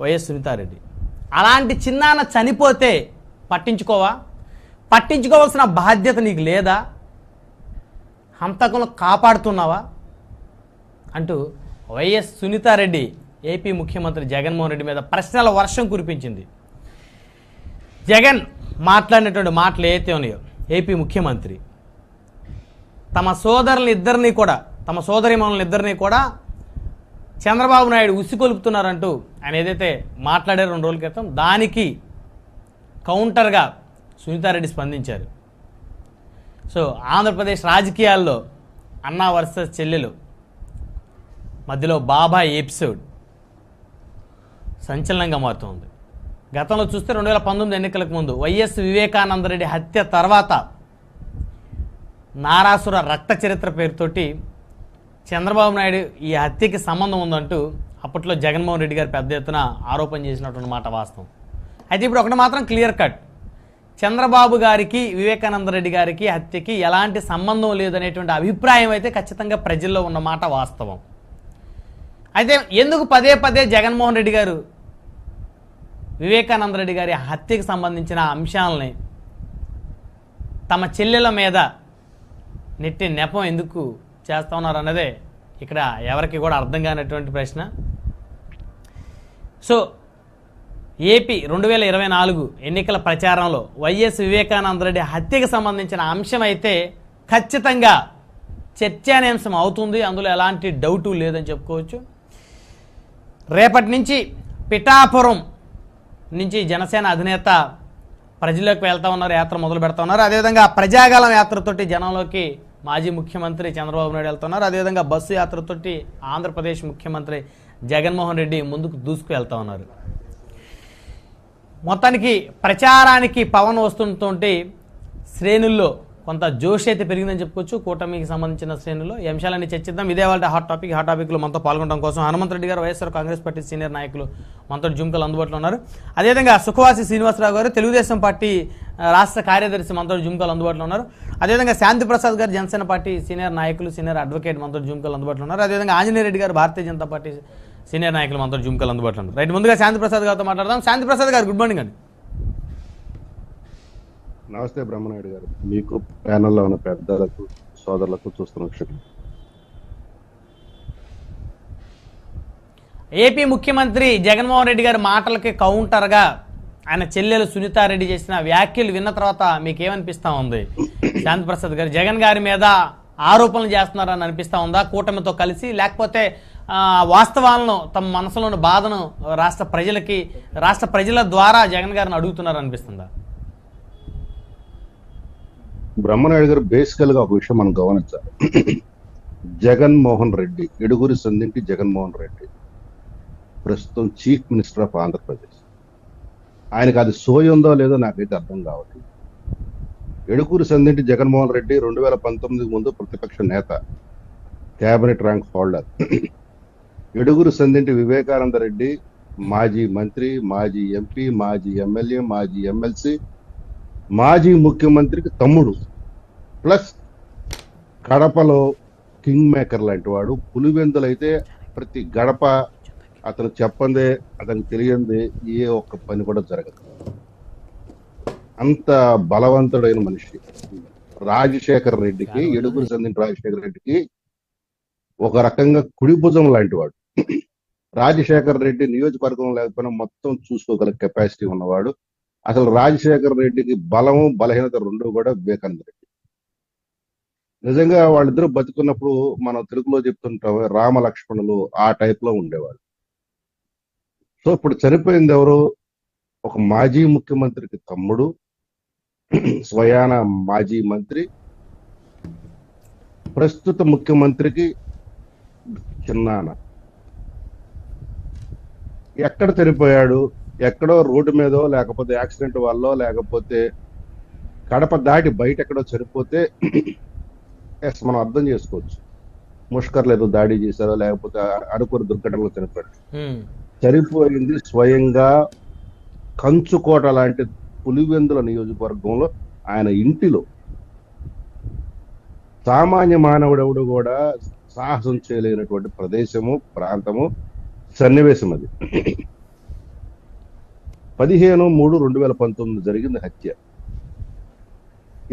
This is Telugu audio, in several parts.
వైఎస్ సునీతారెడ్డి అలాంటి చిన్నాన్న చనిపోతే పట్టించుకోవాల్సిన బాధ్యత నీకు లేదా? హంతకులను కాపాడుతున్నావా అంటూ వైఎస్ సునీతారెడ్డి ఏపీ ముఖ్యమంత్రి జగన్మోహన్ రెడ్డి మీద ప్రశ్నల వర్షం కురిపించింది. జగన్ మాట్లాడినటువంటి మాటలు ఏవైతే ఉన్నాయో ఏపీ ముఖ్యమంత్రి తమ సోదరిమణులిద్దరినీ కూడా చంద్రబాబు నాయుడు ఉసికొలుపుతున్నారంటూ ఆయన ఏదైతే మాట్లాడారో 2 రోజుల క్రితం దానికి కౌంటర్గా సునీతారెడ్డి స్పందించారు. సో ఆంధ్రప్రదేశ్ రాజకీయాల్లో అన్నా వర్సెస్ చెల్లెలు మధ్యలో బాబాయ్ ఎపిసోడ్ సంచలనంగా మారుతోంది. గతంలో చూస్తే 2019 ఎన్నికలకు ముందు వైఎస్ వివేకానందరెడ్డి హత్య తర్వాత నారాసుర రక్త చరిత్ర పేరుతోటి చంద్రబాబు నాయుడు ఈ హత్యకి సంబంధం ఉందంటూ అప్పట్లో జగన్మోహన్ రెడ్డి గారు పెద్ద ఎత్తున ఆరోపణ చేసినటువంటి మాట వాస్తవం. అయితే ఇప్పుడు ఒకటి మాత్రం క్లియర్ కట్, చంద్రబాబు గారికి వివేకానందరెడ్డి గారికి హత్యకి ఎలాంటి సంబంధం లేదనేటువంటి అభిప్రాయం అయితే ఖచ్చితంగా ప్రజల్లో ఉన్న మాట వాస్తవం. అయితే ఎందుకు పదే పదే జగన్మోహన్ రెడ్డి గారు వివేకానందరెడ్డి గారి హత్యకి సంబంధించిన అంశాలని తమ చెల్లెల మీద నెట్టి నెపం ఎందుకు చేస్తూ ఉన్నారు అన్నదే ఇక్కడ ఎవరికి కూడా అర్థం కానటువంటి ప్రశ్న. సో ఏపీ 2024 ఎన్నికల ప్రచారంలో వైఎస్ వివేకానందరెడ్డి హత్యకి సంబంధించిన అంశం అయితే ఖచ్చితంగా చర్చానీయాంశం అవుతుంది, అందులో ఎలాంటి డౌటు లేదని చెప్పుకోవచ్చు. రేపటి నుంచి పిఠాపురం నుంచి జనసేన అధినేత ప్రజల్లోకి వెళ్తూ ఉన్నారు, యాత్ర మొదలు పెడతా ఉన్నారు. అదేవిధంగా ప్రజాగలం యాత్రతోటి జనంలోకి మాజీ ముఖ్యమంత్రి చంద్రబాబు నాయుడు వెళ్తున్నారు. అదేవిధంగా బస్సు యాత్రతోటి ఆంధ్రప్రదేశ్ ముఖ్యమంత్రి జగన్మోహన్ రెడ్డి ముందుకు దూసుకు వెళ్తూ ఉన్నారు. మొత్తానికి ప్రచారానికి పవన్ వస్తుంటే శ్రేణుల్లో కొంత జోష్ అయితే పెరిగిందని చెప్పుకోవచ్చు. కూటమికి సంబంధించిన శ్రేణుల్లో ఈ అంశాలన్నీ చర్చిద్దాం. ఇదే వాళ్ళ హాట్ టాపిక్లో మనతో పాల్గొనడం కోసం హనుమంతరెడ్డి గారు వైఎస్ఆర్ కాంగ్రెస్ పార్టీ సీనియర్ నాయకులు మనతో జూమ్కల్ అందుబాటులో ఉన్నారు. అదేవిధంగా సుఖవాసి శ్రీనివాసరావు గారు తెలుగుదేశం పార్టీ రాష్ట్ర కార్యదర్శి మనతో జూమ్కల్ అందుబాటులో ఉన్నారు. అదేవిధంగా శాంతి ప్రసాద్ గారు జనసేన పార్టీ సీనియర్ నాయకులు సీనియర్ అడ్వకేట్ మనతో జూమ్కల్ అందుబాటులో ఉన్నారు. అదేవిధంగా ఆంజనేయ రెడ్డి గారు భారతీయ జనతా పార్టీ సీనియర్ నాయకులు మనతో జూమ్కల్ అందుబాటులో ఉన్నారు. రైట్, ముందుగా శాంతి ప్రసాద్ గారితో మాట్లాడదాం. శాంతి ప్రసాద్ గారు, గుడ్ మార్నింగ్ అండి. నమస్తే బ్రహ్మనాయుడు గారు, మీకు ప్యానల్లో ఉన్న పెద్దలకు సోదరులకు చూస్తున్న క్షణం. ఏపీ ముఖ్యమంత్రి జగన్మోహన్ రెడ్డి గారి మాటలకి కౌంటర్గా ఆయన చెల్లెలు సునీతారెడ్డి చేసిన వ్యాఖ్యలు విన్న తర్వాత మీకేమనిపిస్తూ ఉంది శాంతి ప్రసాద్ గారు? జగన్ గారి మీద ఆరోపణలు చేస్తున్నారని అనిపిస్తూ ఉందా కూటమితో కలిసి, లేకపోతే వాస్తవాలను తమ మనసులోని బాధను రాష్ట్ర ప్రజల ద్వారా జగన్ గారిని అడుగుతున్నారు అనిపిస్తుందా? బ్రహ్మనాయుడు గారు, బేసికల్ గా ఒక విషయం మనం గమనించాలి. జగన్మోహన్ రెడ్డి, ఎడుగురి సందింటి జగన్మోహన్ రెడ్డి ప్రస్తుతం చీఫ్ మినిస్టర్ ఆఫ్ ఆంధ్రప్రదేశ్. ఆయనకు అది సోయుందో లేదో నాకైతే అర్థం కావట్లేదు. ఎడుగురి సందింటి జగన్మోహన్ రెడ్డి 2019 ముందు ప్రతిపక్ష నేత, cabinet rank holder. Yeduguri Sandinti Vivekananda Reddy మాజీ మంత్రి, మాజీ ఎంపీ, మాజీ ఎమ్మెల్యే, మాజీ ఎమ్మెల్సీ, మాజీ ముఖ్యమంత్రికి తమ్ముడు, ప్లస్ కడపలో కింగ్ మేకర్ లాంటి వాడు. పులివెందులైతే ప్రతి గడప అతను చెప్పందే, అతనికి తెలియందే ఏ ఒక్క పని కూడా జరగదు. అంత బలవంతుడైన మనిషి. రాజశేఖర రెడ్డికి, ఎడుగురు సందింటి రాజశేఖర రెడ్డికి ఒక రకంగా కుడి భుజం లాంటి వాడు. రాజశేఖర రెడ్డి నియోజకవర్గం లేకపోయినా మొత్తం చూసుకోగల కెపాసిటీ ఉన్నవాడు. అసలు రాజశేఖర రెడ్డికి బలము బలహీనత రెండు కూడా వివేకానంద రెడ్డి. నిజంగా వాళ్ళిద్దరూ బతుకున్నప్పుడు మనం తెలుగులో చెప్తుంటాం రామ లక్ష్మణులు, ఆ టైప్ లో ఉండేవాళ్ళు. సో ఇప్పుడు చనిపోయింది ఎవరు? ఒక మాజీ ముఖ్యమంత్రికి తమ్ముడు, స్వయాన మాజీ మంత్రి, ప్రస్తుత ముఖ్యమంత్రికి చిన్నాన్న. ఎక్కడ చనిపోయాడు? ఎక్కడో రోడ్డు మీదో, లేకపోతే యాక్సిడెంట్ వల్ల, లేకపోతే కడప దాటి బయట ఎక్కడో చనిపోతే మనం అర్థం చేసుకోవచ్చు. ముష్కర్లు ఏదో దాడి చేశారో, లేకపోతే అడుగురు దుర్ఘటనలో చనిపోయాడు. చనిపోయింది స్వయంగా కంచుకోట లాంటి పులివెందుల నియోజకవర్గంలో ఆయన ఇంటిలో. సామాన్య మానవుడెవడు కూడా సాహసం చేయలేనటువంటి ప్రదేశము, ప్రాంతము, సన్నివేశం అది. 15/3/2019 జరిగింది హత్య.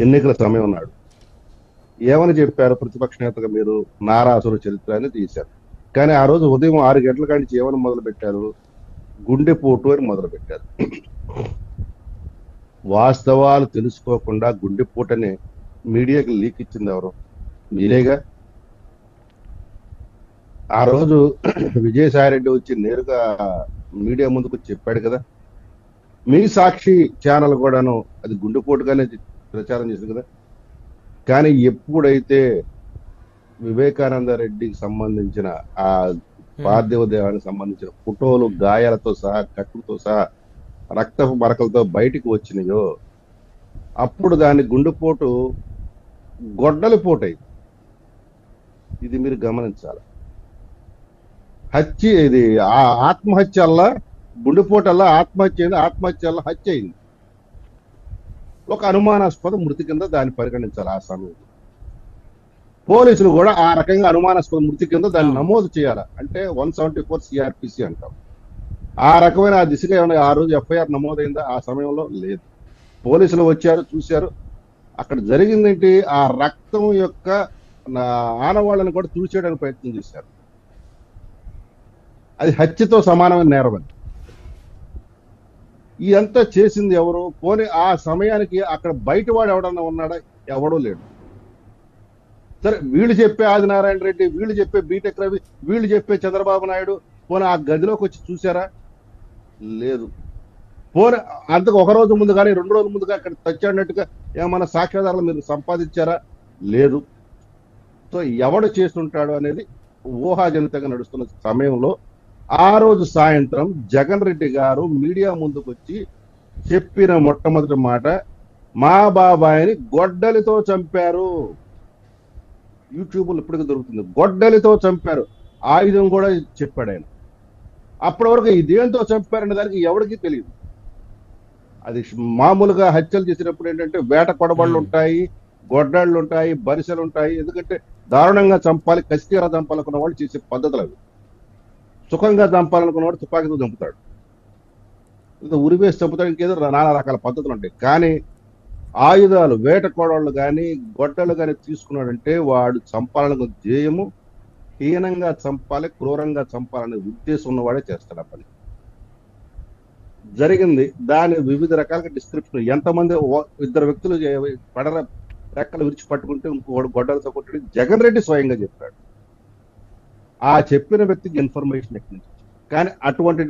ఎన్నికల సమయం నాడు ఏమని చెప్పారు ప్రతిపక్ష నేతగా మీరు? నారాసుర చరిత్ర అని తీశారు. కానీ ఆ రోజు ఉదయం 6 గంటల కాడి నుంచి ఏమని మొదలు పెట్టారు? గుండెపోటు అని మొదలు పెట్టారు. వాస్తవాలు తెలుసుకోకుండా గుండెపోటని మీడియాకి లీక్ ఇచ్చింది ఎవరు? మీరేగా. ఆ రోజు విజయసాయిరెడ్డి వచ్చి నేరుగా మీడియా ముందుకు చెప్పాడు కదా. మీ సాక్షి ఛానల్ కూడాను అది గుండెపోటుగానే ప్రచారం చేసింది కదా. కానీ ఎప్పుడైతే వివేకానంద రెడ్డికి సంబంధించిన ఆ పార్థివ దేహానికి సంబంధించిన ఫోటోలు గాయాలతో సహా, కట్టులతో సహా, రక్తపు మరకలతో బయటికి వచ్చినాయో అప్పుడు దాని గుండెపోటు గొడ్డలిపోటు అయింది. ఇది మీరు గమనించాలి. హత్య ఇది ఆత్మహత్య అల్లా గుండెపోటల్లా ఆత్మహత్య అయింది, ఆత్మహత్య అల్లా హత్య అయింది. ఒక అనుమానాస్పద మృతి కింద దాన్ని పరిగణించాలి. ఆ సమయంలో పోలీసులు కూడా ఆ రకంగా అనుమానాస్పద మృతి కింద దాన్ని నమోదు చేయాలి. అంటే 174 CRPC అంటాం. ఆ రకమైన ఆ దిశగా ఏమైనా ఆ రోజు ఎఫ్ఐఆర్ నమోదైందా? ఆ సమయంలో లేదు. పోలీసులు వచ్చారు, చూశారు. అక్కడ జరిగిందేంటి? ఆ రక్తం యొక్క ఆనవాళ్ళని కూడా తుడిచేయడానికి ప్రయత్నం చేశారు. అది హత్యతో సమానమైన నేరం అది. ఇదంతా చేసింది ఎవరు? పోనీ ఆ సమయానికి అక్కడ బయటవాడు ఎవడన్నా ఉన్నాడా? ఎవడూ లేడు. సరే, వీళ్ళు చెప్పే ఆదినారాయణ రెడ్డి, వీళ్ళు చెప్పే బీటెక్ రవి, వీళ్ళు చెప్పే చంద్రబాబు నాయుడు పోనీ ఆ గదిలోకి వచ్చి చూసారా? లేదు. పోనీ అంతకు ఒక రోజు ముందు కానీ 2 రోజుల ముందుగా అక్కడ తెచ్చాడినట్టుగా ఏమన్నా సాక్ష్యాధారాలు మీరు సంపాదించారా? లేదు. సో ఎవడు చేస్తుంటాడు అనేది ఊహాజనితంగా నడుస్తున్న సమయంలో ఆ రోజు సాయంత్రం జగన్ రెడ్డి గారు మీడియా ముందుకు వచ్చి చెప్పిన మొట్టమొదటి మాట, మా బాబాయిని గొడ్డలితో చంపారు. యూట్యూబ్లో ఇప్పటికీ దొరుకుతుంది. గొడ్డలితో చంపారు. ఆయుధం కూడా చెప్పాడు ఆయన. అప్పటి వరకు ఇదేంతో చంపారనే దానికి ఎవరికి తెలియదు. అది మామూలుగా హత్యలు చేసినప్పుడు ఏంటంటే వేట కొడబళ్ళు ఉంటాయి, గొడ్డళ్ళు ఉంటాయి, బరిసెలు ఉంటాయి. ఎందుకంటే దారుణంగా చంపాలి, కసితీరా చంపాలనుకున్న వాళ్ళు చేసే పద్ధతులు అవి. సుఖంగా చంపాలనుకున్నవాడు తుపాకీతో చంపుతాడు, ఉరివేసి చంపుతాడు, ఇంకేదో నానా రకాల పద్ధతులు ఉంటాయి. కానీ ఆయుధాలు, వేట కోడళ్ళు కానీ గొడ్డలు కానీ తీసుకున్నాడంటే వాడు చంపాలనుకున్న ధ్యేయము హీనంగా చంపాలి, క్రూరంగా చంపాలనే ఉద్దేశం ఉన్నవాడే చేస్తాడు ఆ పని. జరిగింది దాని వివిధ రకాలుగా డిస్క్రిప్షన్. ఎంతమంది ఇద్దరు వ్యక్తులు పడర రెక్కలు విరిచి పట్టుకుంటే ఇంకోడు గొడ్డలతో కొట్టి జగన్ రెడ్డి స్వయంగా చెప్పాడు. ఆ చెప్పిన వ్యక్తికి ఇన్ఫర్మేషన్ ఎక్కడి నుంచి? కానీ అటువంటి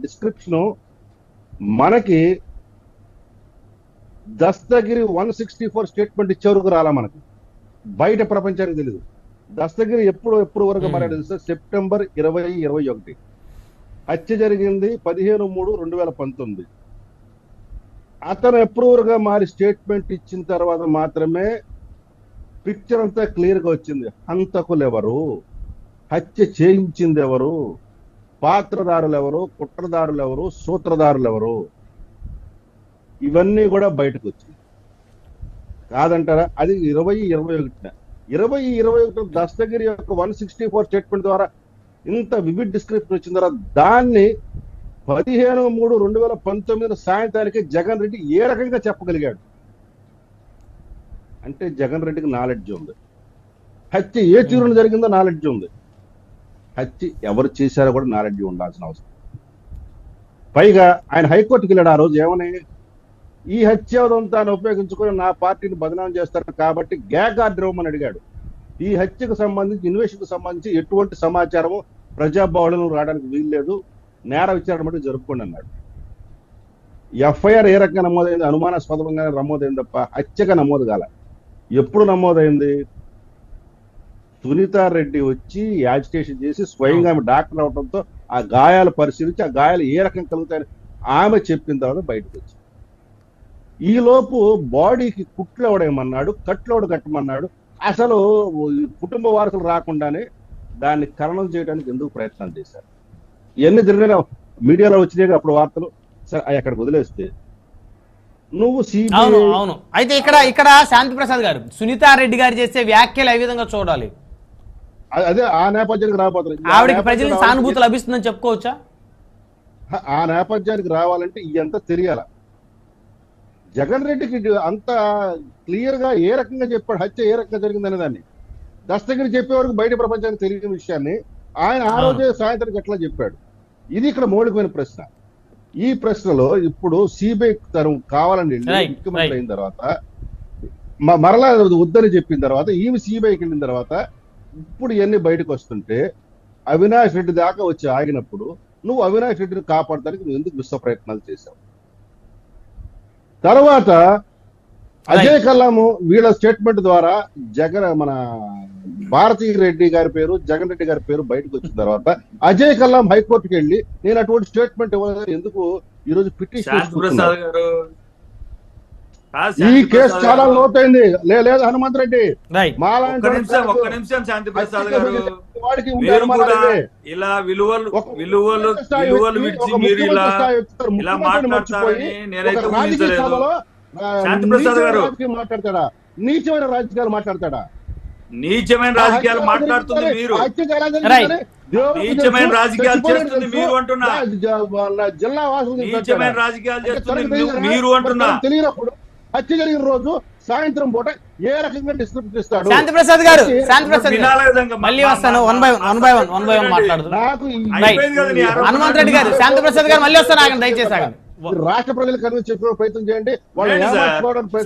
డిస్క్రిప్షన్ మనకి దస్తగిరి 164 స్టేట్మెంట్ ఇచ్చేవరకు రాలా. మనకి బయట ప్రపంచానికి తెలియదు. దస్తగిరి ఎప్పుడు వరకు మరి తెలుసా? సెప్టెంబర్ 2021. హత్య జరిగింది 15/3/2019. అతను అప్రూవర్గా మారి స్టేట్మెంట్ ఇచ్చిన తర్వాత మాత్రమే పిక్చర్ అంతా క్లియర్ గా వచ్చింది. హంతకులు ఎవరు, హత్య చేయించింది ఎవరు, పాత్రదారులు ఎవరు, కుట్రదారులు ఎవరు, సూత్రధారులు ఎవరు, ఇవన్నీ కూడా బయటకు వచ్చింది. కాదంటారా? అది 2021. 2021 దస్తగిరి యొక్క 164 స్టేట్మెంట్ ద్వారా ఇంత వివిడ్ డిస్క్రిప్షన్ వచ్చిన తర్వాత దాన్ని 15/3/2019 సాయంత్రానికి జగన్ రెడ్డి ఏ రకంగా చెప్పగలిగాడు అంటే జగన్ రెడ్డికి నాలెడ్జ్ ఉంది. హత్య ఏ తీరున జరిగిందో నాలెడ్జ్ ఉంది. హత్య ఎవరు చేశారో కూడా నాలెడ్జ్ ఉండాల్సిన అవసరం. పైగా ఆయన హైకోర్టుకి వెళ్ళాడు. ఆ రోజు ఏమని, ఈ హత్యోదంతాన్ని ఉపయోగించుకొని నా పార్టీని బదనాం చేస్తారు కాబట్టి గ్యాగ్ ఆర్డర్ ఇవ్వమని అడిగాడు. ఈ హత్యకు సంబంధించి, ఇన్వెస్టిగేషన్ సంబంధించి ఎటువంటి సమాచారము ప్రజాబాహుళ్యం రావడానికి వీల్లేదు, నేర విచారణ మటుకు జరుపుకోండి అన్నాడు. ఎఫ్ఐఆర్ ఏ రకంగా నమోదైంది? అనుమానాస్పదంగా నమోదైంది తప్ప హత్యగా నమోదు కాల. ఎప్పుడు నమోదైంది? సునీతారెడ్డి వచ్చి యాజిటేషన్ చేసి స్వయంగా ఆమె డాక్టర్ అవడంతో ఆ గాయాలు పరిశీలించి ఆ గాయాలు ఏ రకంగా కలుగుతాయని ఆమె చెప్పిన తర్వాత బయటకు వచ్చింది. ఈలోపు బాడీకి కుట్లు ఎవడేమన్నాడు, కట్లు కట్టమన్నాడు. అసలు కుటుంబ వారసులు రాకుండానే దాన్ని ఖననం చేయడానికి ఎందుకు ప్రయత్నం చేశారు? ఇవన్నీ జరిగిన మీడియాలో వచ్చినాయి అప్పుడు వార్తలు. సరే అక్కడికి వదిలేస్తే నువ్వు అవును. అయితే ఇక్కడ శాంతి ప్రసాద్ గారు, సునీతారెడ్డి గారు చేసే వ్యాఖ్యలు ఏ విధంగా చూడాలి? అదే ఆ నేపథ్యానికి రాబోతుంది. ఆవిడకి ప్రజలకు సానుభూతి లభిస్తుందని చెప్పుకోవచ్చా? ఆ నేపథ్యానికి రావాలంటే ఇదంతా తెలియాల. జగన్ రెడ్డికి అంత క్లియర్ గా ఏ రకంగా చెప్పాడు, హత్య ఏ రకంగా జరిగిందనే దాన్ని దస్తగిరి చెప్పే వరకు బయట ప్రపంచానికి తెలియని విషయాన్ని ఆయన ఆ రోజే సాయంత్రం ఎట్లా చెప్పాడు? ఇది ఇక్కడ మౌలికమైన ప్రశ్న. ఈ ప్రశ్నలో ఇప్పుడు సిబిఐ తరం కావాలని ముఖ్యమంత్రి అయిన తర్వాత మరలా వద్దని చెప్పిన తర్వాత ఈమె సిబిఐకి వెళ్ళిన తర్వాత ఇప్పుడు ఇవన్నీ బయటకు వస్తుంటే అవినాష్ రెడ్డి దాకా వచ్చి ఆగినప్పుడు నువ్వు అవినాష్ రెడ్డిని కాపాడటానికి నువ్వు ఎందుకు విశ్వ ప్రయత్నాలు చేశావు? తర్వాత అజయ్ కల్లాము వీళ్ళ స్టేట్మెంట్ ద్వారా మన భారతీ రెడ్డి గారి పేరు, జగన్ రెడ్డి గారి పేరు బయటకు వచ్చిన తర్వాత అజయ్ కల్లాం హైకోర్టుకి వెళ్ళి నేను అటువంటి స్టేట్మెంట్ ఇవ్వలేదు ఎందుకు ఈరోజు పిటిషన్. ఈ కేసు చాలా లోతైంది. లేదు హనుమంత్ రెడ్డి వాడికి ఇలా విలువలు విడిచి మీరు ఇలా మాట్లాడతారని నేనైతే ఊహించలేదు. శాంతిప్రసాద్ గారు మాట్లాడతాడా? నీచమైన రాజకీయాలు మాట్లాడతాడా? నీచమైన రాజకీయాలు మాట్లాడుతుంది మీరు, నీచమైన రాజకీయాలు చేస్తుంది మీరు అంటున్నా, జిల్లా వాసులు నీచమైన రాజకీయాలు చేస్తుంది మీరు అంటున్నా. తెలియనప్పుడు హత్య జరిగిన రోజు సాయంత్రం పూట ఏ రకంగా డిస్క్రిప్షన్ ఇస్తాడు? శాంతిప్రసాద్ గారు మళ్ళీ వస్తాను. హనుమంత్ రెడ్డి గారు, శాంతిప్రసాద్ గారు మళ్ళీ వస్తాను. ఆగండి, దయచేసి ఆగండి. రాష్ట్ర ప్రజలు కన్విన్స్ చెప్పే ప్రయత్నం చేయండి. వాళ్ళు శాంతిప్రసాద్